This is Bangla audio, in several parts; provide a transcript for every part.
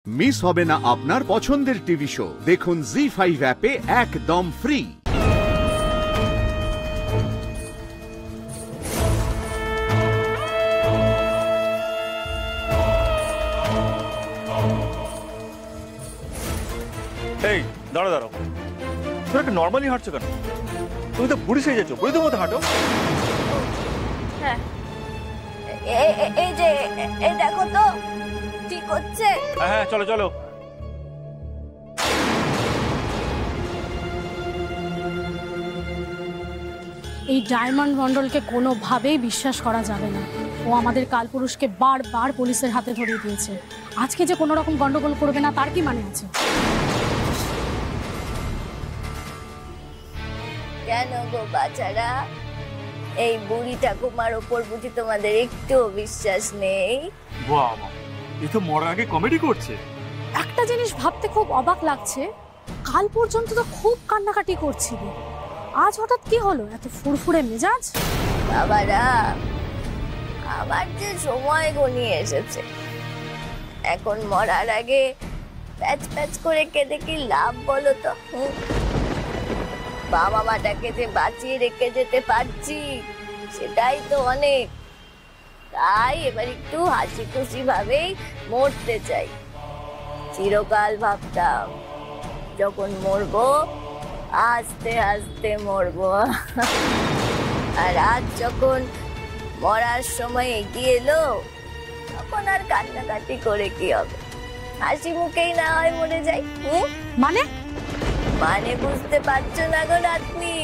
মিস হবে না আপনার পছন্দের টিভি শো। দেখুন জি5 অ্যাপে একদম ফ্রি। এই দাঁড়াও দাঁড়াও, তোরা কি নর্মালি হাঁটছো কেন? তুমি তো বুড়ি সেজেছো, বুড়িদের মতো হাঁটো। হ্যাঁ, এই যে এই দেখো তো ঠিক হচ্ছে। হ্যাঁ হ্যাঁ, চলো চলো। এই ডায়মন্ড মন্ডলকে কোনোভাবেই বিশ্বাস করা যাবে না। ও আমাদের কালপুরুষকে বারবার পুলিশের হাতে ধরিয়ে দিয়েছে। আজকে যে কোনো রকম গন্ডগোল করবে না তার কি মানে আছে? কেন গো বাচ্চারা, এই বুড়ি ঠাকুমার ওপর বুঝি তোমাদের একটু বিশ্বাস নেই? বাবা, এ তো মরার আগে কমেডি করছে। একটা জিনিস ভাবতে খুব অবাক লাগছে, কাল পর্যন্ত তো খুব কান্নাকাটি করছিল, আজ হঠাৎ কি হলো? এত ফুরফুরে মেজাজ। বাবারা, আমার যে সময় ঘনিয়ে এসেছে, এখন মরার আগে প্যাচ প্যাচ করে কেঁদে কি লাভ বলো তো? বাবা মাটাকে যে বাঁচিয়ে রেখে যেতে পারছি সেটাই তো অনেক। তাই এবার একটু হাসি খুশি ভাবেই মরতে চাই। চিরকাল ভাবতাম যখন মরবো আস্তে আস্তে মরবো, আর আজ যখন মরার সময় এগিয়ে এলো তখন আর কান্নাকাটি করে কি হবে? হাসি মুখেই না হয় মরে যাই। মানে মানে বুঝতে পারছো না গো নাতনি?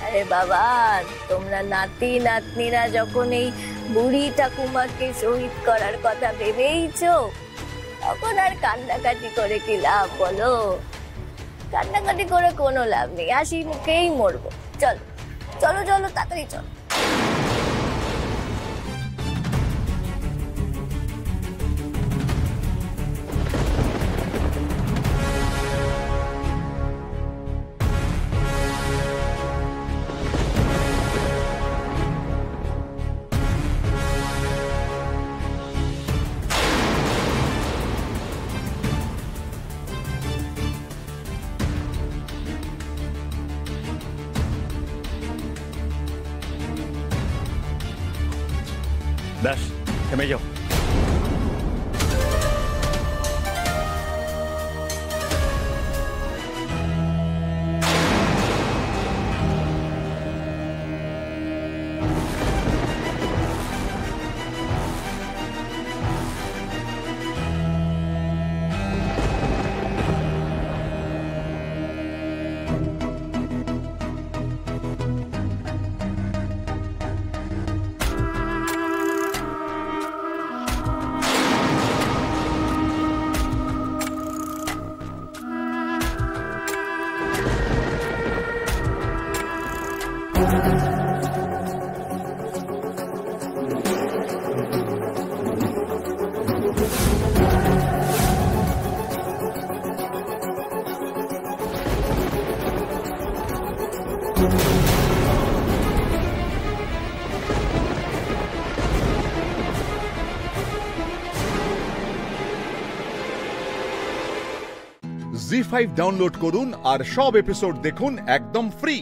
আরে বাবা, তোমরা নাতি নাতনিরা যখন এই বুড়ি ঠাকুমাকে শহীদ করার কথা ভেবেইছো, তখন আর কান্নাকাটি করে কি লাভ বলো? কান্নাকাটি করে কোনো লাভ নেই, হাসি মুখেই মরবো। চলো চলো চলো, তাড়াতাড়ি চলো। ব্যাস, থেমে যাও। জি5 ডাউনলোড করুন আর সব এপিসোড দেখুন একদম ফ্রি।